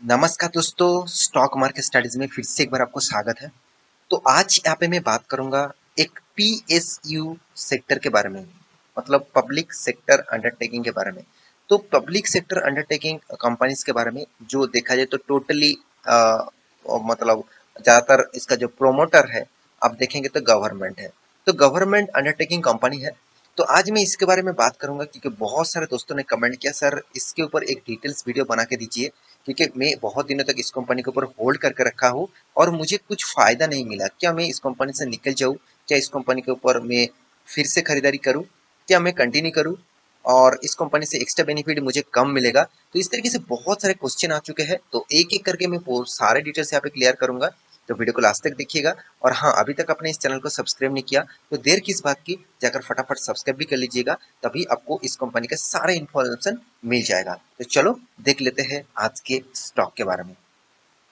नमस्कार दोस्तों, stock market studies में फिर से एक बार आपको स्वागत है। तो आज यहाँ पे मैं बात करूंगा एक पीएसयू सेक्टर के बारे में, मतलब पब्लिक सेक्टर अंडरटेकिंग के बारे में। तो पब्लिक सेक्टर अंडरटेकिंग कंपनीज के बारे में जो देखा जाए तो टोटली मतलब ज्यादातर इसका जो प्रोमोटर है आप देखेंगे तो गवर्नमेंट है। तो गवर्नमेंट अंडरटेकिंग कंपनी है। तो आज मैं इसके बारे में बात करूंगा क्योंकि बहुत सारे दोस्तों ने कमेंट किया, सर इसके ऊपर एक डिटेल्स वीडियो बना के दीजिए, क्योंकि मैं बहुत दिनों तक इस कंपनी के ऊपर होल्ड करके रखा हूँ और मुझे कुछ फायदा नहीं मिला। क्या मैं इस कंपनी से निकल जाऊँ? क्या इस कंपनी के ऊपर मैं फिर से खरीदारी करूँ? क्या मैं कंटिन्यू करूँ और इस कंपनी से एक्स्ट्रा बेनिफिट मुझे कम मिलेगा? तो इस तरीके से बहुत सारे क्वेश्चन आ चुके हैं, तो एक एक करके मैं सारे डिटेल्स यहाँ पे क्लियर करूंगा। तो वीडियो को लास्ट तक देखिएगा। और हाँ, अभी तक आपने इस चैनल को सब्सक्राइब नहीं किया तो देर किस बात की, जाकर फटाफट सब्सक्राइब भी कर लीजिएगा, तभी आपको इस कंपनी के सारे इन्फॉर्मेशन मिल जाएगा। तो चलो देख लेते हैं आज के स्टॉक के बारे में।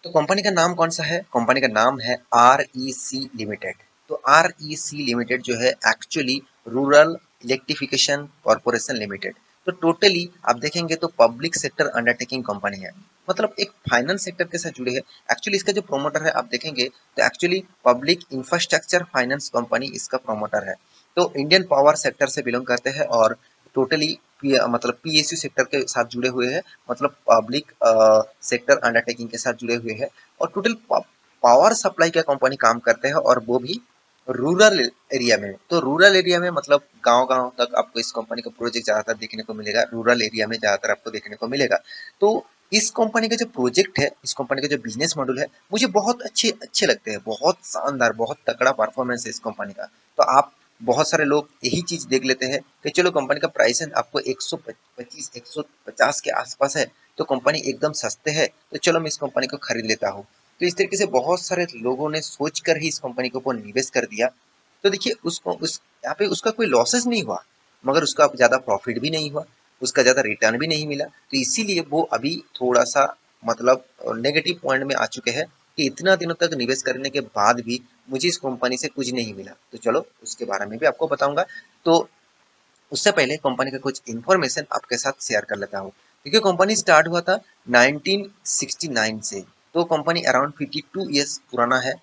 तो कंपनी का नाम कौन सा है? कंपनी का नाम है REC लिमिटेड। तो REC लिमिटेड जो है actually rural electrification corporation limited. तो टोटली आप देखेंगे तो पब्लिक सेक्टर अंडरटेकिंग कंपनी है, मतलब एक फाइनेंस सेक्टर के साथ जुड़े है। एक्चुअली इसका जो प्रोमोटर है आप देखेंगे तो actually public infrastructure finance company इसका प्रोमोटर है। तो इंडियन पावर सेक्टर से बिलोंग करते हैं और टोटली मतलब PSU सेक्टर के साथ जुड़े हुए हैं, मतलब पब्लिक सेक्टर अंडरटेकिंग के साथ जुड़े हुए हैं। और टोटल पावर सप्लाई का कंपनी काम करते हैं और वो भी रूरल एरिया में। तो रूरल एरिया में मतलब गांव-गांव तक आपको इस कंपनी का प्रोजेक्ट ज्यादातर देखने को मिलेगा, रूरल एरिया में ज्यादातर आपको देखने को मिलेगा। तो इस कंपनी का जो प्रोजेक्ट है, इस कंपनी का जो बिजनेस मॉडल है, मुझे बहुत अच्छे अच्छे लगते हैं। बहुत शानदार, बहुत तगड़ा परफॉर्मेंस है इस कंपनी का। तो आप बहुत सारे लोग यही चीज देख लेते हैं कि चलो कंपनी का प्राइस है आपको 125 150 के आसपास है, तो कंपनी एकदम सस्ते है, तो चलो मैं इस कंपनी को खरीद लेता हूँ। तो इस तरीके से बहुत सारे लोगों ने सोच कर ही इस कंपनी के ऊपर निवेश कर दिया। तो देखिए उसको उस यहाँ पे उसका कोई लॉसेस नहीं हुआ, मगर उसका ज्यादा प्रॉफिट भी नहीं हुआ, उसका ज्यादा रिटर्न भी नहीं मिला। तो इसीलिए वो अभी थोड़ा सा मतलब नेगेटिव पॉइंट में आ चुके हैं कि इतना दिनों तक निवेश करने के बाद भी मुझे इस कंपनी से कुछ नहीं मिला। तो चलो उसके बारे में भी आपको बताऊंगा। तो उससे पहले कंपनी का कुछ इन्फॉर्मेशन आपके साथ शेयर कर लेता हूँ। क्योंकि कंपनी स्टार्ट हुआ था 1969 से, तो कंपनी अराउंड 52 ईयर्स पुराना है।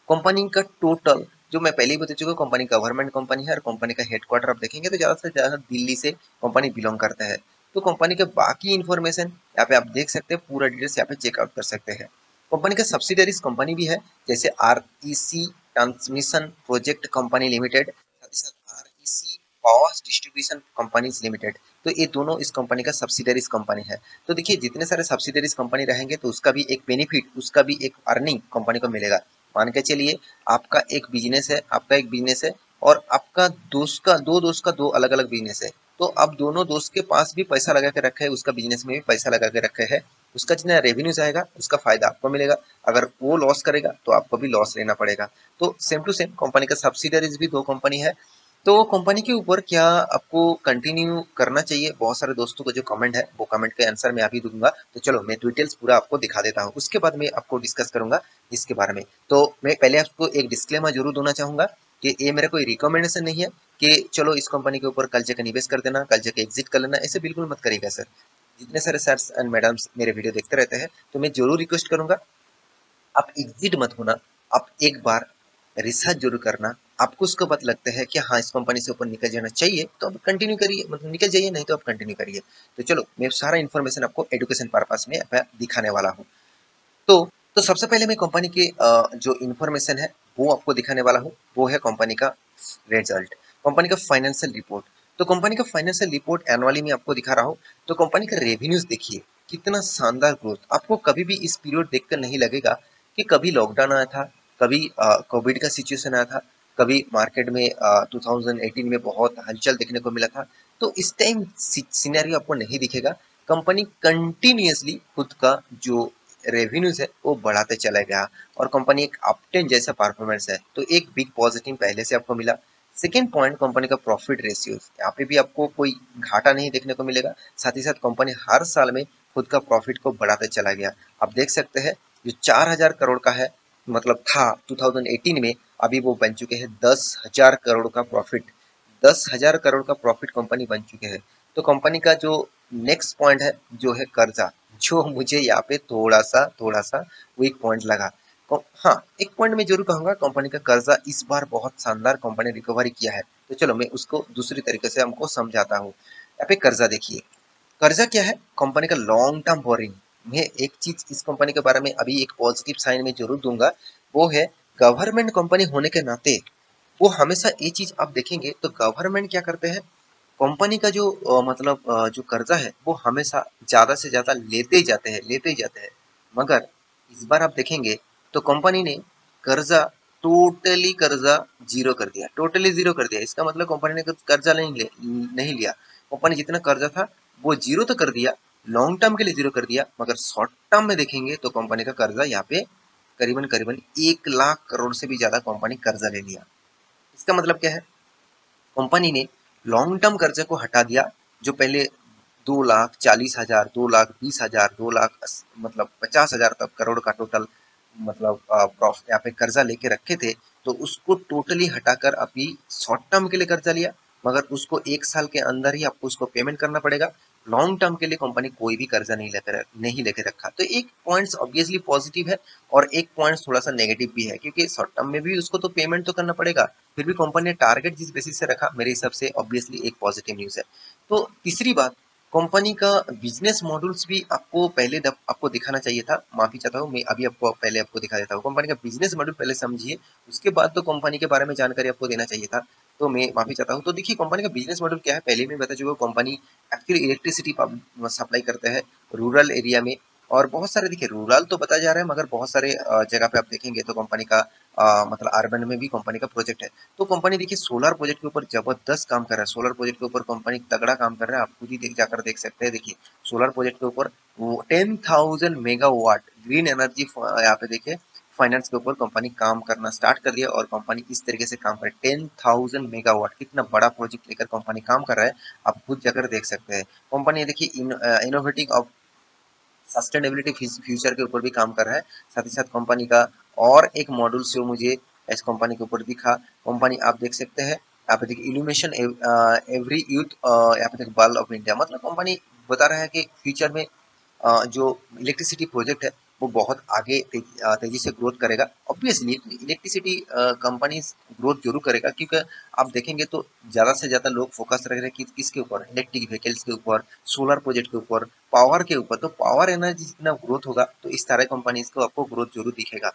कंपनी का टोटल जो मैं पहले ही बता चुका हूँ, कंपनी गवर्नमेंट कंपनी है और कंपनी का हेडक्वार्टर आप देखेंगे तो ज्यादा से ज्यादा दिल्ली से कंपनी बिलोंग करता है। तो कंपनी के बाकी इन्फॉर्मेशन यहाँ पे आप देख सकते हैं, पूरा डिटेल्स यहाँ पे चेकआउट कर सकते हैं। कंपनी का सब्सिडरीज कंपनी भी है, जैसे REC transmission project company limited, साथ ही साथ REC power distribution companies limited. तो ये दोनों इस कंपनी का सब्सिडरीज कंपनी है। तो देखिए जितने सारे सब्सिडरीज कंपनी रहेंगे तो उसका भी एक बेनिफिट, उसका भी एक अर्निंग कंपनी को मिलेगा। मान के चलिए आपका एक बिजनेस है, आपका एक बिजनेस है और आपका दोस्त का दो अलग अलग बिजनेस है। तो अब दोनों दोस्त के पास भी पैसा लगा के रखे है, उसका बिजनेस में भी पैसा लगा के रखे है। उसका जितना रेवेन्यूज आएगा उसका फायदा आपको मिलेगा, अगर वो लॉस करेगा तो आपको भी लॉस लेना पड़ेगा। तो सेम टू सेम कंपनी का सब्सिडरीज भी दो कंपनी है। तो कंपनी के ऊपर क्या आपको कंटिन्यू करना चाहिए? बहुत सारे दोस्तों का जो कमेंट है वो कमेंट के आंसर मैं अभी दूंगा। तो चलो मैं डिटेल्स पूरा आपको दिखा देता हूँ, उसके बाद मैं आपको डिस्कस करूंगा इसके बारे में। तो मैं पहले आपको एक डिस्क्लेमर जरूर देना चाहूंगा कि ये मेरा कोई रिकमेंडेशन नहीं है कि चलो इस कंपनी के ऊपर कल जाकर निवेश कर देना, कल जाकर एग्जिट कर लेना, ऐसे बिल्कुल मत करिएगा सर। जितने सारे सर एंड मैडम्स मेरे वीडियो देखते रहते हैं तो मैं जरूर रिक्वेस्ट करूंगा, आप एग्जिट मत होना। आप एक बार रिसर्च जरूर करना। आपको उसके बाद लगता है कि हाँ इस कंपनी से ऊपर निकल जाना चाहिए तो आप कंटिन्यू करिए, मतलब निकल जाइए, नहीं तो आप कंटिन्यू करिए। तो चलो मैं सारा इन्फॉर्मेशन आपको एजुकेशन पर्पस में दिखाने वाला हूँ। तो तो सबसे पहले मैं कंपनी के जो इन्फॉर्मेशन है वो आपको दिखाने वाला हूँ, वो है कंपनी का रिजल्ट, कंपनी का फाइनेंशियल रिपोर्ट। तो कंपनी का फाइनेंशियल रिपोर्ट एनुअली में आपको दिखा रहा हूँ। तो कंपनी का रेवेन्यूज देखिए, कितना शानदार ग्रोथ। आपको कभी भी इस पीरियड देखकर नहीं लगेगा कि कभी लॉकडाउन आया था, कभी कोविड का सिचुएशन आया था, कभी मार्केट में 2018 में बहुत हलचल देखने को मिला था। तो इस टाइम सिनेरियो आपको नहीं दिखेगा। कंपनी कंटिन्यूअसली खुद का जो रेवेन्यूज है वो बढ़ाते चला गया और कंपनी एक अपटेन जैसा परफॉर्मेंस है। तो एक बिग पॉजिटिव पहले से आपको मिला। सेकेंड पॉइंट, कंपनी का प्रॉफिट रेशियोज, यहाँ पे भी आपको कोई घाटा नहीं देखने को मिलेगा। साथ ही साथ कंपनी हर साल में खुद का प्रॉफिट को बढ़ाते चला गया। आप देख सकते हैं जो 4,000 करोड़ का है, मतलब था 2018 में, अभी वो बन चुके हैं 10,000 करोड़ का प्रॉफिट। 10,000 करोड़ का प्रॉफिट कंपनी बन चुके हैं। तो कंपनी का जो नेक्स्ट पॉइंट है जो है कर्जा, जो मुझे यहाँ पे थोड़ा सा वीक पॉइंट लगा। हाँ, एक पॉइंट मैं जरूर कहूंगा, कंपनी का कर्जा इस बार बहुत शानदार कंपनी रिकवरी किया है। तो चलो मैं उसको दूसरी तरीके से हमको समझाता हूँ। यहाँ पे कर्जा देखिए, कर्जा क्या है, कंपनी का लॉन्ग टर्म बोरिंग। मैं एक चीज इस कंपनी के बारे में अभी एक पॉजिटिव साइन में जरूर दूंगा, वो है गवर्नमेंट कंपनी होने के नाते वो हमेशा ये चीज आप देखेंगे तो गवर्नमेंट क्या करते हैं, कंपनी का जो जो कर्जा है वो हमेशा ज्यादा से ज्यादा लेते ही जाते हैं। मगर इस बार आप देखेंगे तो कंपनी ने कर्जा कर्जा जीरो कर दिया। इसका मतलब कंपनी ने कर्जा नहीं लिया। कंपनी जितना कर्जा था वो जीरो तो कर दिया, लॉन्ग टर्म के लिए जीरो कर दिया, मगर शॉर्ट टर्म में देखेंगे तो कंपनी का कर्जा यहाँ पे करीबन करीबन 1 लाख करोड़ से भी ज्यादा कंपनी कर्जा ले लिया। इसका मतलब क्या है, कंपनी ने लॉन्ग टर्म कर्जे को हटा दिया। जो पहले 2,40,000, 2,20,000, 50,000 तक करोड़ का टोटल प्रॉफिट यहाँ पे कर्जा लेके रखे थे, तो उसको टोटली हटाकर अभी शॉर्ट टर्म के लिए कर्जा लिया। मगर उसको 1 साल के अंदर ही आपको उसको पेमेंट करना पड़ेगा। लॉन्ग टर्म के लिए कंपनी कोई भी कर्जा नहीं लेके रखा। तो एक पॉइंट्स ऑब्वियसली पॉजिटिव है और एक पॉइंट थोड़ा सा नेगेटिव भी है, क्योंकि शॉर्ट टर्म में भी उसको तो पेमेंट तो करना पड़ेगा। फिर भी कंपनी ने टारगेट जिस बेसिस से रखा, मेरे हिसाब से ऑब्वियसली एक पॉजिटिव न्यूज है। तो तीसरी बात, कंपनी का बिजनेस मॉडल्स भी आपको आपको दिखाना चाहिए था। माफी चाहता हूँ, मैं अभी आपको दिखा देता हूँ। कंपनी का बिजनेस मॉडल पहले समझिए, उसके बाद तो कंपनी के बारे में जानकारी आपको देना चाहिए था। तो मैं माफी चाहता हूँ। तो देखिए कंपनी का बिजनेस मॉडल क्या है, पहले मैं बता चुका हूँ। कंपनी एक्चुअली इलेक्ट्रिसिटी सप्लाई करते हैं रूरल एरिया में। और बहुत सारे देखिए, रूरल तो बताया जा रहा है, मगर बहुत सारे जगह पे आप देखेंगे तो कंपनी का अर्बन में भी कंपनी का प्रोजेक्ट है। तो कंपनी देखिए सोलर प्रोजेक्ट के ऊपर जबरदस्त काम कर रहा है। सोलर प्रोजेक्ट के ऊपर कंपनी तगड़ा काम कर रहा है, आप खुद ही जाकर देख सकते हैं। देखिए सोलर प्रोजेक्ट के ऊपर 10,000 मेगावाट ग्रीन एनर्जी यहाँ पे देखिए फाइनेंस के ऊपर कंपनी काम करना स्टार्ट कर दिया। और कंपनी इस तरीके से काम कर रही है, 10,000 मेगावाट, कितना बड़ा प्रोजेक्ट लेकर कंपनी काम कर रहा है, आप खुद जाकर देख सकते हैं। कंपनी देखिए इनोवेटिव ऑफ सस्टेनेबिलिटी फ्यूचर के ऊपर भी काम कर रहा है। साथ ही साथ कंपनी का और एक मॉडल जो मुझे इस कंपनी के ऊपर दिखा, कंपनी आप देख सकते हैं यहाँ पे देखिए इल्यूमिनेशन एवरी यूथ यहाँ पे देखिए बल्ब ऑफ इंडिया। मतलब कंपनी बता रहा है कि फ्यूचर में जो इलेक्ट्रिसिटी प्रोजेक्ट है वो बहुत आगे तेजी से ग्रोथ करेगा। ऑब्वियसली इलेक्ट्रिसिटी कंपनी ग्रोथ जरूर करेगा, क्योंकि आप देखेंगे तो ज़्यादा से ज़्यादा लोग फोकस रख रहे हैं कि किसके ऊपर, इलेक्ट्रिक व्हीकल्स के ऊपर, सोलर प्रोजेक्ट के ऊपर, पावर के ऊपर। तो पावर एनर्जी जितना ग्रोथ होगा तो इस तरह कंपनीज को आपको ग्रोथ जरूर दिखेगा।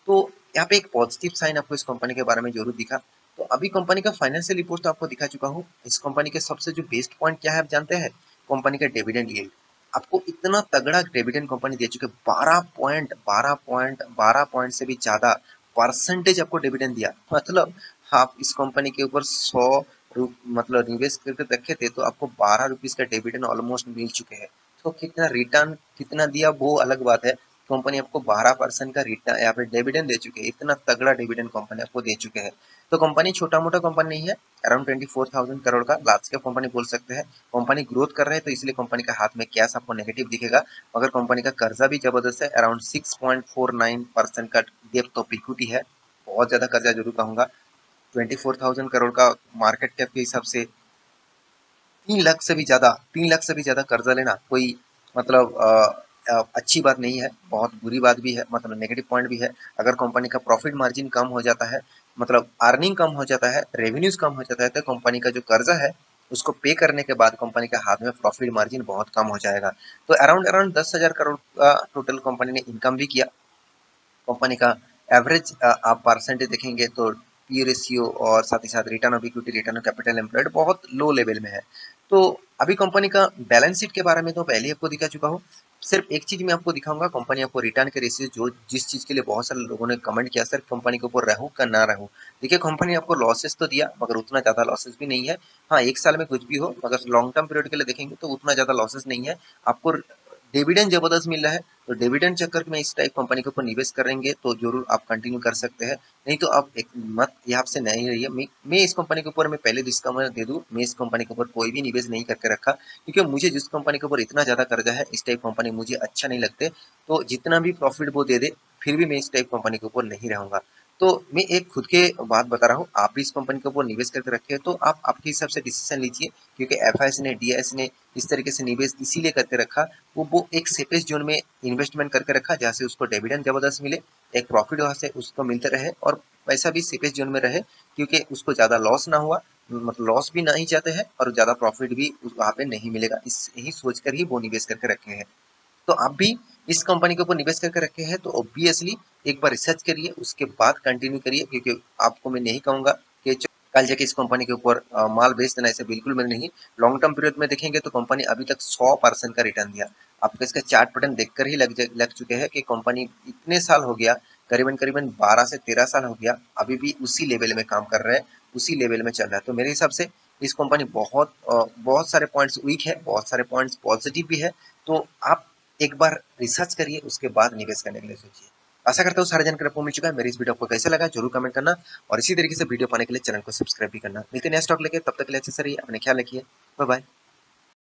तो यहाँ पे एक पॉजिटिव साइन आपको इस कंपनी के बारे में जरूर दिखा। तो अभी कंपनी का फाइनेंशियल रिपोर्ट तो आपको दिखा चुका हूँ। इस कंपनी के सबसे जो बेस्ट पॉइंट क्या है आप जानते हैं, कंपनी का डिविडेंड यील्ड। आपको इतना तगड़ा डिविडेंड कंपनी दे चुके, 12 पॉइंट से भी ज्यादा परसेंटेज आपको डिविडेंड दिया। मतलब आप इस कंपनी के ऊपर 100 निवेश करके रखे थे तो आपको 12 रुपीज का डिविडेंड ऑलमोस्ट मिल चुके हैं। तो कितना रिटर्न कितना दिया वो अलग बात है, कंपनी आपको 12% का रिटर्न यहाँ पे डिविडेंड दे चुके हैं। इतना तगड़ा डिविडेंड कंपनी आपको दे चुके हैं। तो कंपनी छोटा मोटा कंपनी नहीं है, अराउंड 24,000 करोड़ का लार्ज कैप कंपनी बोल सकते हैं। कंपनी ग्रोथ कर रहे हैं तो इसलिए कंपनी का हाथ में कैश आपको नेगेटिव दिखेगा। मगर कंपनी का कर्जा भी जबरदस्त है, अराउंड 6.49% का डेब्ट ऑफ इक्विटी है। बहुत ज्यादा कर्जा जरूर कहूंगा। 24,000 करोड़ का मार्केट कैप के हिसाब से 3 लाख से भी ज्यादा कर्जा लेना कोई अच्छी बात नहीं है, बहुत बुरी बात भी है, मतलब नेगेटिव पॉइंट भी है। अगर कंपनी का प्रॉफिट मार्जिन कम हो जाता है, मतलब अर्निंग कम हो जाता है, रेवेन्यूज कम हो जाता है, तो कंपनी का जो कर्जा है उसको पे करने के बाद कंपनी के हाथ में प्रॉफिट मार्जिन बहुत कम हो जाएगा। तो अराउंड अराउंड 10,000 करोड़ का टोटल कंपनी ने इनकम भी किया। कंपनी का एवरेज आप परसेंटेज देखेंगे तो पी रेशियो और साथ ही साथ return of equity, return of capital employed बहुत लो लेवल में है। तो अभी कंपनी का बैलेंस शीट के बारे में तो पहले ही आपको दिखा चुका हूँ। सिर्फ एक चीज मैं आपको दिखाऊंगा, कंपनी आपको रिटर्न के रेशियो जो जिस चीज के लिए बहुत सारे लोगों ने कमेंट किया सर कंपनी के ऊपर रहू का ना रहू। देखिए कंपनी आपको लॉसेस तो दिया, मगर उतना ज्यादा लॉसेस भी नहीं है। हाँ, 1 साल में कुछ भी हो, मगर लॉन्ग टर्म पीरियड के लिए देखेंगे तो उतना ज्यादा लॉसेस नहीं है। आपको डिविडेंड जबरदस्त मिल रहा है। तो डिविडेंड चक्कर में इस टाइप कंपनी के ऊपर निवेश करेंगे तो जरूर आप कंटिन्यू कर सकते हैं। नहीं तो आप एक मत ये आपसे नहीं रही है। मैं इस कंपनी के ऊपर मैं पहले डिस्क्लेमर दे दूं, मैं इस कंपनी के ऊपर कोई भी निवेश नहीं करके रखा, क्योंकि मुझे जिस कंपनी के ऊपर इतना ज्यादा कर्जा है इस टाइप कंपनी मुझे अच्छा नहीं लगते। तो जितना भी प्रॉफिट वो दे दे फिर भी मैं इस टाइप कंपनी के ऊपर नहीं रहूंगा। तो मैं एक खुद के बात बता रहा हूँ, आप भी इस कंपनी के ऊपर निवेश करके रखे तो आप आपके हिसाब से डिसीजन लीजिए, क्योंकि एफ ने, डी ने इस तरीके से निवेश इसीलिए करके रखा, वो एक सेफेस्ट जोन में इन्वेस्टमेंट करके रखा जहाँ से उसको डिविडेंड जबरदस्त मिले, एक प्रॉफिट वहाँ से उसको मिलते रहे और पैसा भी सेफेस्ट जोन में रहे, क्योंकि उसको ज़्यादा लॉस ना हुआ, मतलब लॉस भी नहीं चाहते हैं और ज़्यादा प्रॉफिट भी वहाँ पे नहीं मिलेगा, इस यही सोच कर ही वो निवेश करके रखे हैं। तो आप भी इस कंपनी के ऊपर निवेश करके रखे हैं तो ऑब्वियसली एक बार रिसर्च करिए, उसके बाद कंटिन्यू करिए, क्योंकि आपको मैं नहीं कहूंगा कि कल जाके इस कंपनी के ऊपर माल बेच देना, ऐसे बिल्कुल मैं नहीं। लॉन्ग टर्म पीरियड में देखेंगे तो कंपनी अभी तक 100% का रिटर्न दिया। आपको इसका चार्ट पैटर्न देखकर ही लग चुके हैं कि कंपनी इतने साल हो गया, करीबन करीबन 12 से 13 साल हो गया, अभी भी उसी लेवल में काम कर रहे हैं, उसी लेवल में चल रहा है। तो मेरे हिसाब से इस कंपनी बहुत सारे पॉइंट्स वीक है, बहुत सारे पॉइंट्स पॉजिटिव भी है। तो आप एक बार रिसर्च करिए, उसके बाद निवेश करने के लिए सोचिए। आशा करता हूँ सारी जानकारी आपको मिल चुका है। मेरी इस वीडियो आपको कैसा लगा जरूर कमेंट करना और इसी तरीके से वीडियो पाने के लिए चैनल को सब्सक्राइब भी करना। मिलते हैं नेक्स्ट टॉक लेके, तब तक के लिए अच्छे से रहिए, अपने ख्याल रखिए, बाय बाय।